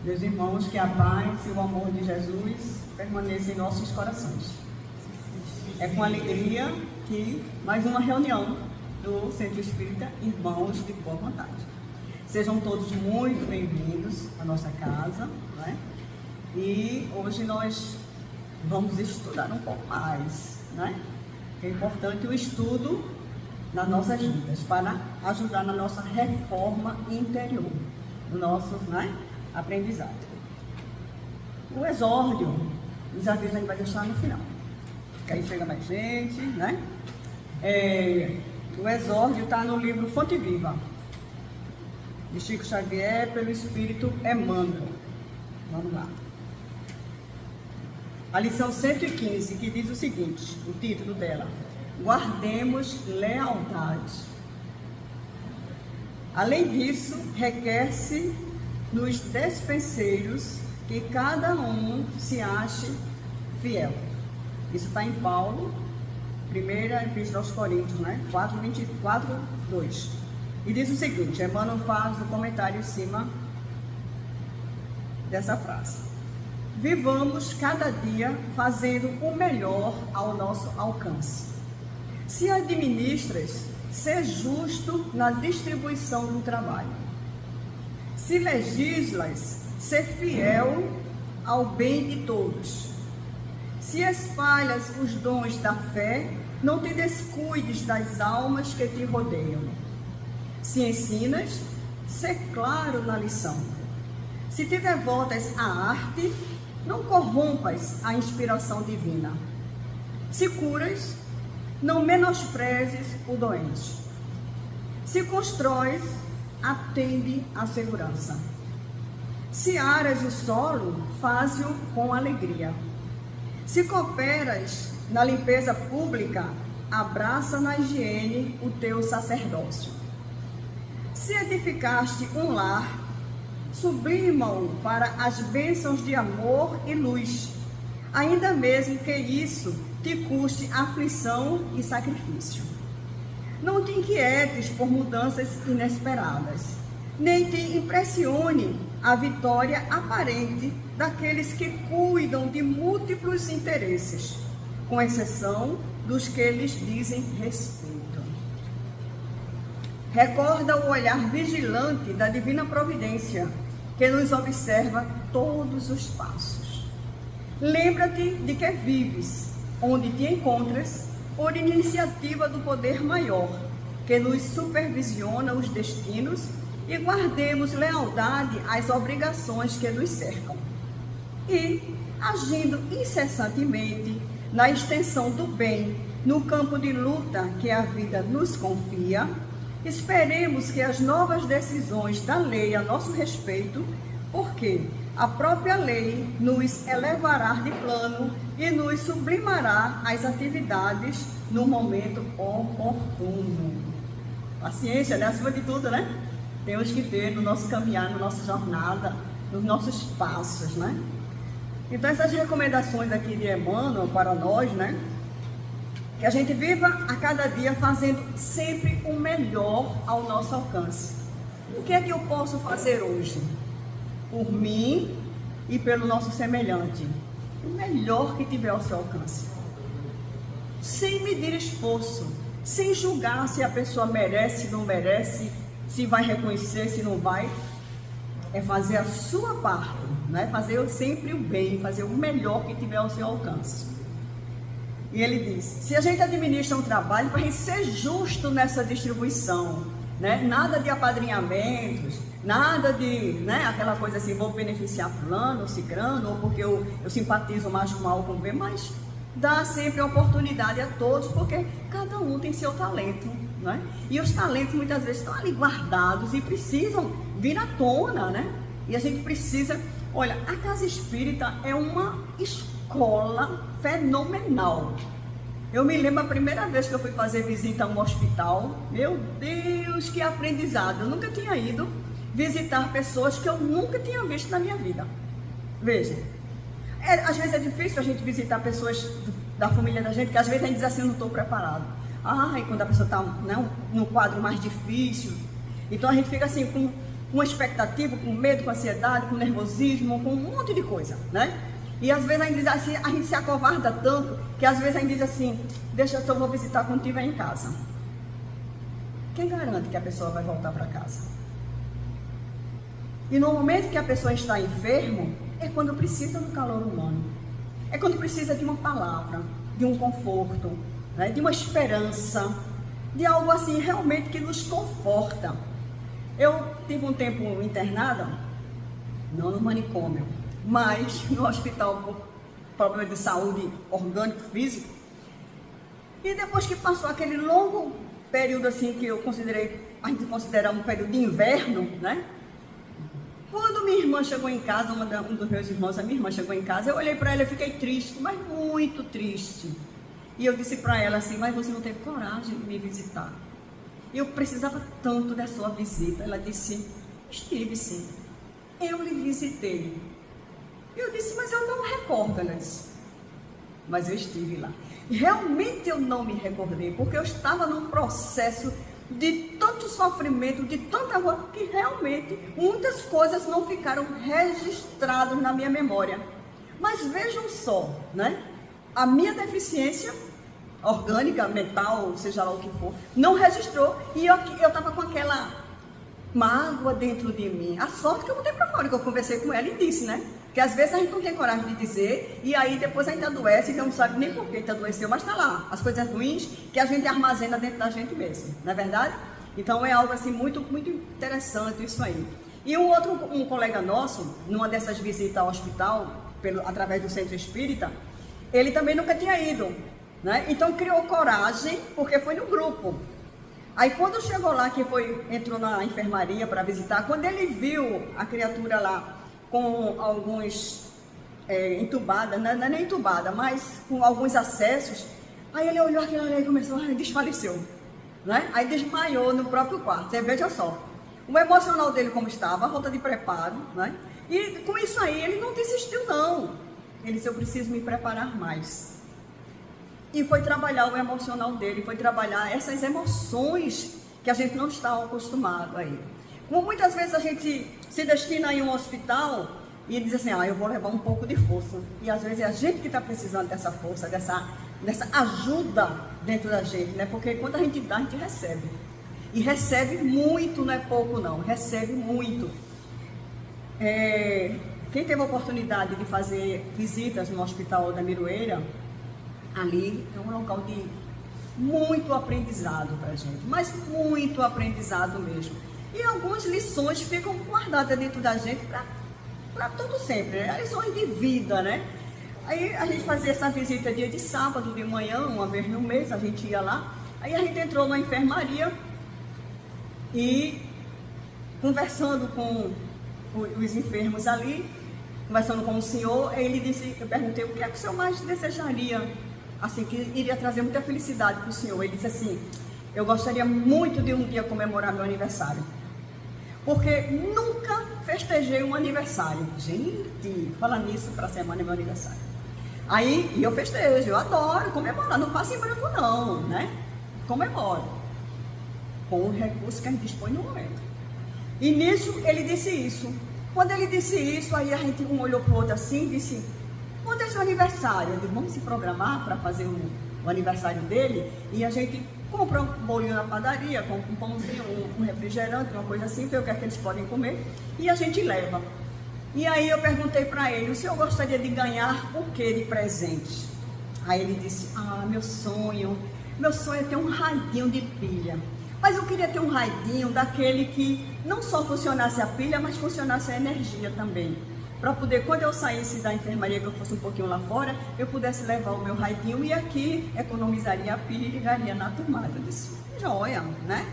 Meus irmãos, que a paz e o amor de Jesus permaneçam em nossos corações. É com alegria que mais uma reunião do Centro Espírita Irmãos de Boa Vontade. Sejam todos muito bem-vindos à nossa casa, né? E hoje nós vamos estudar um pouco mais, né? É importante o estudo nas nossas vidas para ajudar na nossa reforma interior, no nosso, né, aprendizado. O exórdio, os avisos a gente vai deixar no final, que aí chega mais gente, né? O exórdio está no livro Fonte Viva, de Chico Xavier, pelo Espírito Emmanuel. Vamos lá. A lição 115, que diz o seguinte, o título dela: guardemos lealdade. Além disso, requer-se nos despenseiros que cada um se ache fiel. Isso está em Paulo, primeira Epístola aos Coríntios, né? 4:24-2. E diz o seguinte, Emmanuel faz o comentário em cima dessa frase: vivamos cada dia fazendo o melhor ao nosso alcance. Se administras, ser justo na distribuição do trabalho. Se legislas, ser fiel ao bem de todos. Se espalhas os dons da fé, não te descuides das almas que te rodeiam. Se ensinas, ser claro na lição. Se te devotas à arte, não corrompas a inspiração divina. Se curas, não menosprezes o doente. Se constróis, atende à segurança. Se aras o solo, faze-o com alegria. Se cooperas na limpeza pública, abraça na higiene o teu sacerdócio. Se edificaste um lar, sublima-o para as bênçãos de amor e luz, ainda mesmo que isso te custe aflição e sacrifício. Não te inquietes por mudanças inesperadas, nem te impressione a vitória aparente daqueles que cuidam de múltiplos interesses, com exceção dos que lhes dizem respeito. Recorda o olhar vigilante da divina providência, que nos observa todos os passos. Lembra-te de que vives, onde te encontras, por iniciativa do poder maior, que nos supervisiona os destinos, e guardemos lealdade às obrigações que nos cercam. E, agindo incessantemente na extensão do bem, no campo de luta que a vida nos confia, esperemos que as novas decisões da lei a nosso respeito, porque a própria lei nos elevará de plano e nos sublimará as atividades no momento oportuno. Paciência, né? Acima de tudo, né? Temos que ter no nosso caminhar, na nossa jornada, nos nossos passos, né? Então, essas recomendações aqui de Emmanuel para nós, né? Que a gente viva a cada dia fazendo sempre o melhor ao nosso alcance. O que é que eu posso fazer hoje? Por mim e pelo nosso semelhante. O melhor que tiver ao seu alcance. Sem medir esforço, sem julgar se a pessoa merece, não merece, se vai reconhecer, se não vai. É fazer a sua parte, né? Fazer sempre o bem, fazer o melhor que tiver ao seu alcance. E ele diz, se a gente administra um trabalho, para a gente ser justo nessa distribuição, né? Nada de apadrinhamentos, nada de, né, aquela coisa assim, vou beneficiar fulano ou cicrano, ou porque eu simpatizo mais com A ou com B, mas dá sempre a oportunidade a todos, porque cada um tem seu talento, né? E os talentos muitas vezes estão ali guardados e precisam vir à tona, né? E a gente precisa, olha, a Casa Espírita é uma escola fenomenal. Eu me lembro a primeira vez que eu fui fazer visita a um hospital, meu Deus, que aprendizado. Eu nunca tinha ido visitar pessoas que eu nunca tinha visto na minha vida. Veja, às vezes é difícil a gente visitar pessoas da família da gente, que às vezes a gente diz assim, eu não estou preparado. E quando a pessoa está, né, num quadro mais difícil, então a gente fica assim, com uma expectativa, com medo, com ansiedade, com nervosismo, com um monte de coisa, né? E às vezes a gente diz assim, a gente se acovarda tanto, que às vezes a gente diz assim, deixa eu só vou visitar quando estiver em casa. Quem garante que a pessoa vai voltar para casa? E no momento que a pessoa está enfermo, é quando precisa do calor humano. É quando precisa de uma palavra, de um conforto, né? De uma esperança, de algo assim realmente que nos conforta. Eu tive um tempo internada, não no manicômio, mas no hospital por problema de saúde orgânico, físico. E depois que passou aquele longo período assim que a gente considera um período de inverno, né? Quando minha irmã chegou em casa, um dos meus irmãos, a minha irmã chegou em casa, eu olhei para ela e fiquei triste, mas muito triste. E eu disse para ela assim, mas você não teve coragem de me visitar. Eu precisava tanto da sua visita. Ela disse, estive sim, eu lhe visitei. Eu disse, mas eu não me recordo. Ela disse, mas eu estive lá. E realmente eu não me recordei, porque eu estava num processo de tanto sofrimento, de tanta coisa, que realmente muitas coisas não ficaram registradas na minha memória. Mas vejam só, né? A minha deficiência orgânica, mental, seja lá o que for, não registrou, e eu estava com aquela mágoa dentro de mim. A sorte que eu botei para fora, que eu conversei com ela e disse, né? Que às vezes a gente não tem coragem de dizer, e aí depois a gente adoece, e não sabe nem por que a gente adoeceu, mas está lá, as coisas ruins que a gente armazena dentro da gente mesmo, não é verdade? Então é algo assim muito, muito interessante isso aí. E um colega nosso, numa dessas visitas ao hospital, através do centro espírita, ele também nunca tinha ido, né? Então criou coragem, porque foi no grupo. Aí quando chegou lá, entrou na enfermaria para visitar, quando ele viu a criatura lá, com alguns entubada, não é nem entubada, mas com alguns acessos, aí ele olhou aquilo ali e começou, desfaleceu, né? Aí desmaiou no próprio quarto. Você veja só, o emocional dele como estava, a falta de preparo, né? E com isso aí ele não desistiu não, ele disse, eu preciso me preparar mais. E foi trabalhar o emocional dele, foi trabalhar essas emoções que a gente não está acostumado aí. Como muitas vezes a gente se destina a ir a um hospital e diz assim, eu vou levar um pouco de força. E às vezes é a gente que está precisando dessa força, dessa ajuda dentro da gente, né? Porque quando a gente dá, a gente recebe. E recebe muito, não é pouco não, recebe muito. Quem teve a oportunidade de fazer visitas no Hospital da Miroeira, ali é um local de muito aprendizado para a gente, mas muito aprendizado mesmo. E algumas lições ficam guardadas dentro da gente para todo sempre, né? Lições de vida, né? Aí a gente fazia essa visita dia de sábado, de manhã, uma vez no mês, a gente ia lá. Aí a gente entrou na enfermaria e conversando com os enfermos ali, conversando com o senhor, ele disse, eu perguntei o que é que o senhor mais desejaria, assim, que iria trazer muita felicidade para o senhor. Ele disse assim, eu gostaria muito de um dia comemorar meu aniversário, porque nunca festejei um aniversário. Gente, fala nisso, para a semana é meu aniversário. Aí, e eu festejo, eu adoro comemorar, não passa em branco não, né? Comemoro, com o recurso que a gente dispõe no momento. E nisso, ele disse isso. Quando ele disse isso, aí a gente um olhou para o outro assim e disse, quando é seu aniversário? Eu disse, vamos se programar para fazer o aniversário dele, e a gente compra um bolinho na padaria, compra um pãozinho, um refrigerante, uma coisa assim, ver o que é que eles podem comer, e a gente leva. E aí eu perguntei para ele, o senhor gostaria de ganhar o que de presente? Aí ele disse, meu sonho é ter um radinho de pilha. Mas eu queria ter um radinho daquele que não só funcionasse a pilha, mas funcionasse a energia também. Para poder, quando eu saísse da enfermaria, que eu fosse um pouquinho lá fora, eu pudesse levar o meu radinho e aqui economizaria a pilha e ligaria na tomada. Eu disse, joia, né?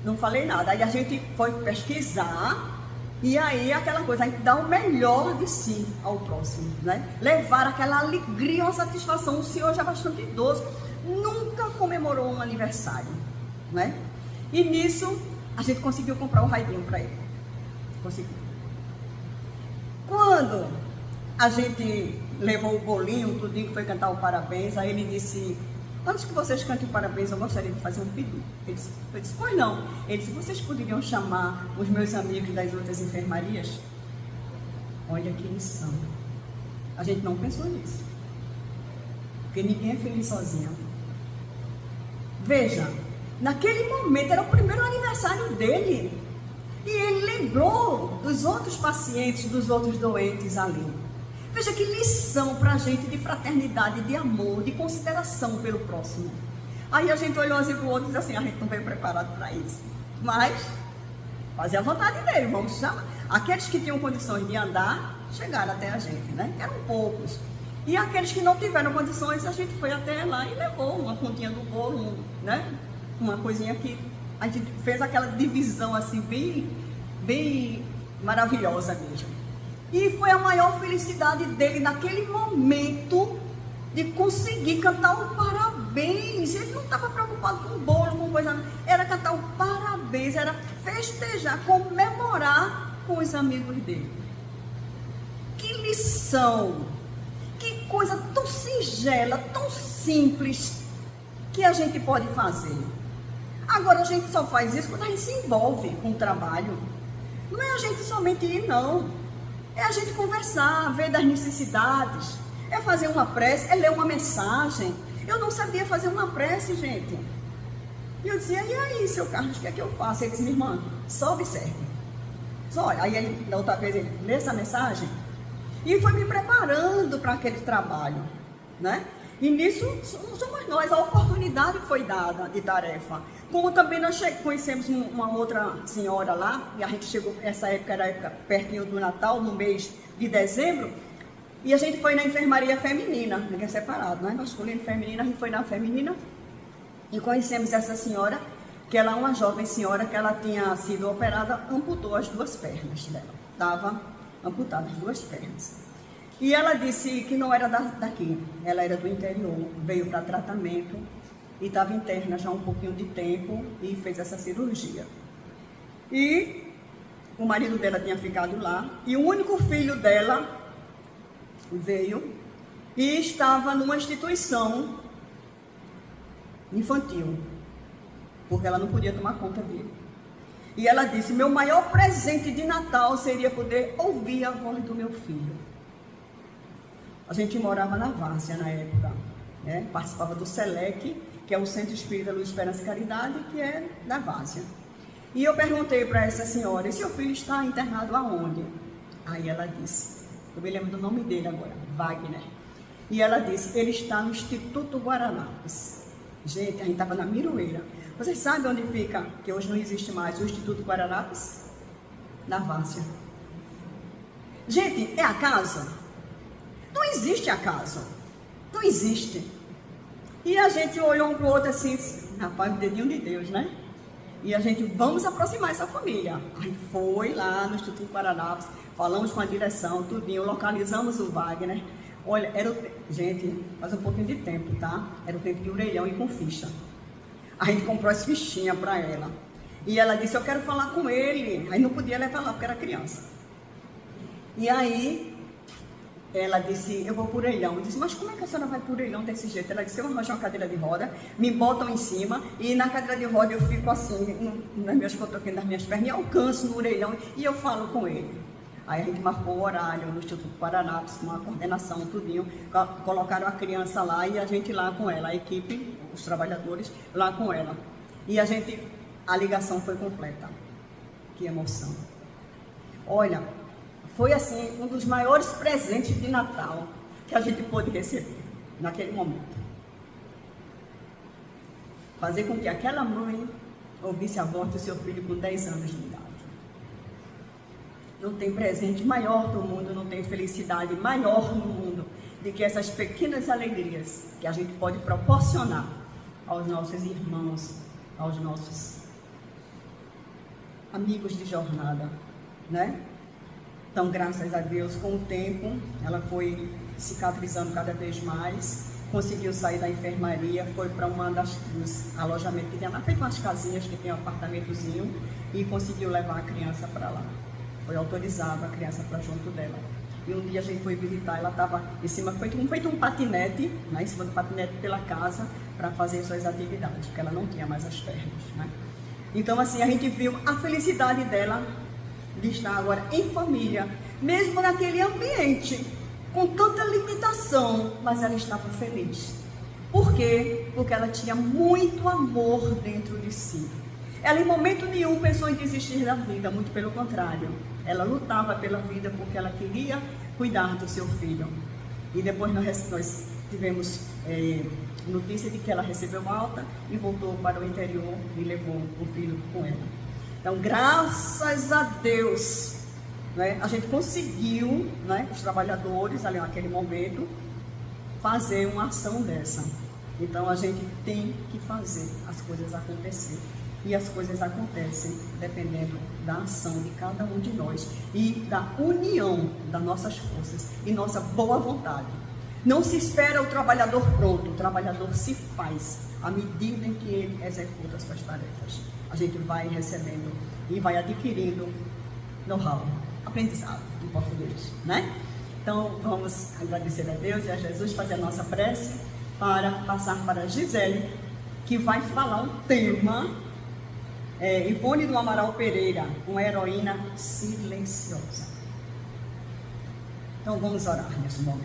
Não falei nada. Aí a gente foi pesquisar e aí aquela coisa, a gente dá o melhor de si ao próximo, né? Levar aquela alegria, uma satisfação. O senhor já é bastante idoso, nunca comemorou um aniversário, né? E nisso, a gente conseguiu comprar um radinho para ele. Conseguiu. Quando a gente levou o bolinho, tudinho, que foi cantar o parabéns, aí ele disse, antes que vocês cantem parabéns, eu gostaria de fazer um pedido. Eu disse, pois não. Ele disse, vocês poderiam chamar os meus amigos das outras enfermarias? Olha que lição. A gente não pensou nisso. Porque ninguém é feliz sozinho. Veja, naquele momento era o primeiro aniversário dele. E ele lembrou dos outros pacientes, dos outros doentes ali. Veja que lição para a gente de fraternidade, de amor, de consideração pelo próximo. Aí a gente olhou assim para o outro e disse assim, a gente não veio preparado para isso. Mas, fazer a vontade dele, vamos chamar. Aqueles que tinham condições de andar, chegaram até a gente, né? Eram poucos. E aqueles que não tiveram condições, a gente foi até lá e levou uma pontinha do bolo, né? Uma coisinha que a gente fez aquela divisão assim, bem maravilhosa mesmo. E foi a maior felicidade dele naquele momento de conseguir cantar o parabéns. Ele não estava preocupado com o bolo, com coisa, era cantar o parabéns, era festejar, comemorar com os amigos dele. Que lição, que coisa tão singela, tão simples que a gente pode fazer. Agora a gente só faz isso quando a gente se envolve com o trabalho. Não é a gente somente ir, não. É a gente conversar, ver das necessidades, é fazer uma prece, é ler uma mensagem. Eu não sabia fazer uma prece, gente. E eu dizia, e aí, seu Carlos, o que é que eu faço? Ele disse, minha irmã, só observe. Só olha. Aí ele, da outra vez, ele lê essa mensagem e foi me preparando para aquele trabalho, né? E nisso, somos nós, a oportunidade foi dada de tarefa. Como também nós conhecemos uma outra senhora lá, e a gente chegou, essa época era a época pertinho do Natal, no mês de dezembro, e a gente foi na enfermaria feminina, que é separado, né? Masculino e feminina, a gente foi na feminina, e conhecemos essa senhora, que ela é uma jovem senhora, que ela tinha sido operada, amputou as 2 pernas dela, estava amputada as 2 pernas. E ela disse que não era daqui, ela era do interior, veio para tratamento e estava interna já há um pouquinho de tempo e fez essa cirurgia. E o marido dela tinha ficado lá e o único filho dela veio e estava numa instituição infantil, porque ela não podia tomar conta dele. E ela disse, meu maior presente de Natal seria poder ouvir a voz do meu filho. A gente morava na Várzea na época, né? Participava do SELEC, que é o Centro Espírita Luz, Esperança e Caridade, que é da Várzea. E eu perguntei para essa senhora, seu filho está internado aonde? Aí ela disse, eu me lembro do nome dele agora, Wagner. E ela disse, ele está no Instituto Guararapes. Gente, a gente estava na Miroeira. Vocês sabem onde fica, que hoje não existe mais, o Instituto Guararapes? Na Várzea. Gente, é acaso? Não existe acaso, não existe. E a gente olhou um para o outro assim, rapaz, o dedinho de Deus, né? E a gente, vamos aproximar essa família. Aí foi lá no Instituto Guararapes, falamos com a direção, tudinho, localizamos o Wagner. Olha, gente, faz um pouquinho de tempo, tá? Era o tempo de orelhão e com ficha. A gente comprou as fichinhas para ela. E ela disse, eu quero falar com ele. Aí não podia levar lá, porque era criança. E aí ela disse, eu vou por orelhão. Eu disse, mas como é que a senhora vai por orelhão desse jeito? Ela disse, eu arranjo uma cadeira de roda, me botam em cima e na cadeira de roda eu fico assim, nas minhas cotoquinhas, nas minhas pernas, e alcanço no orelhão e eu falo com ele. Aí a gente marcou o horário no Instituto Guararapes, com a coordenação, tudinho, colocaram a criança lá e a gente lá com ela, a equipe, os trabalhadores lá com ela. E a ligação foi completa. Que emoção. Olha, foi assim, um dos maiores presentes de Natal que a gente pôde receber naquele momento. Fazer com que aquela mãe ouvisse a voz do seu filho com 10 anos de idade. Não tem presente maior do mundo, não tem felicidade maior no mundo do que essas pequenas alegrias que a gente pode proporcionar aos nossos irmãos, aos nossos amigos de jornada, né? Então, graças a Deus, com o tempo, ela foi cicatrizando cada vez mais, conseguiu sair da enfermaria, foi para dos alojamentos que tinha lá, fez umas casinhas que tem um apartamentozinho e conseguiu levar a criança para lá. Foi autorizado a criança para junto dela. E um dia a gente foi visitar, ela estava em cima, feito um patinete, né, em cima do patinete pela casa, para fazer suas atividades, porque ela não tinha mais as pernas, né? Então, assim, a gente viu a felicidade dela de estar agora em família, mesmo naquele ambiente, com tanta limitação, mas ela estava feliz. Por quê? Porque ela tinha muito amor dentro de si. Ela em momento nenhum pensou em desistir da vida, muito pelo contrário. Ela lutava pela vida porque ela queria cuidar do seu filho. E depois nós tivemos notícia de que ela recebeu alta e voltou para o interior e levou o filho com ela. Então, graças a Deus, né, a gente conseguiu, né, os trabalhadores ali naquele momento, fazer uma ação dessa. Então, a gente tem que fazer as coisas acontecer. E as coisas acontecem dependendo da ação de cada um de nós e da união das nossas forças e nossa boa vontade. Não se espera o trabalhador pronto, o trabalhador se faz à medida em que ele executa as suas tarefas. A gente vai recebendo e vai adquirindo know-how, aprendizado em português, né? Então, vamos agradecer a Deus e a Jesus, fazer a nossa prece para passar para a Gisele, que vai falar um tema... Ivone do Amaral Pereira, uma heroína silenciosa. Então vamos orar nesse momento.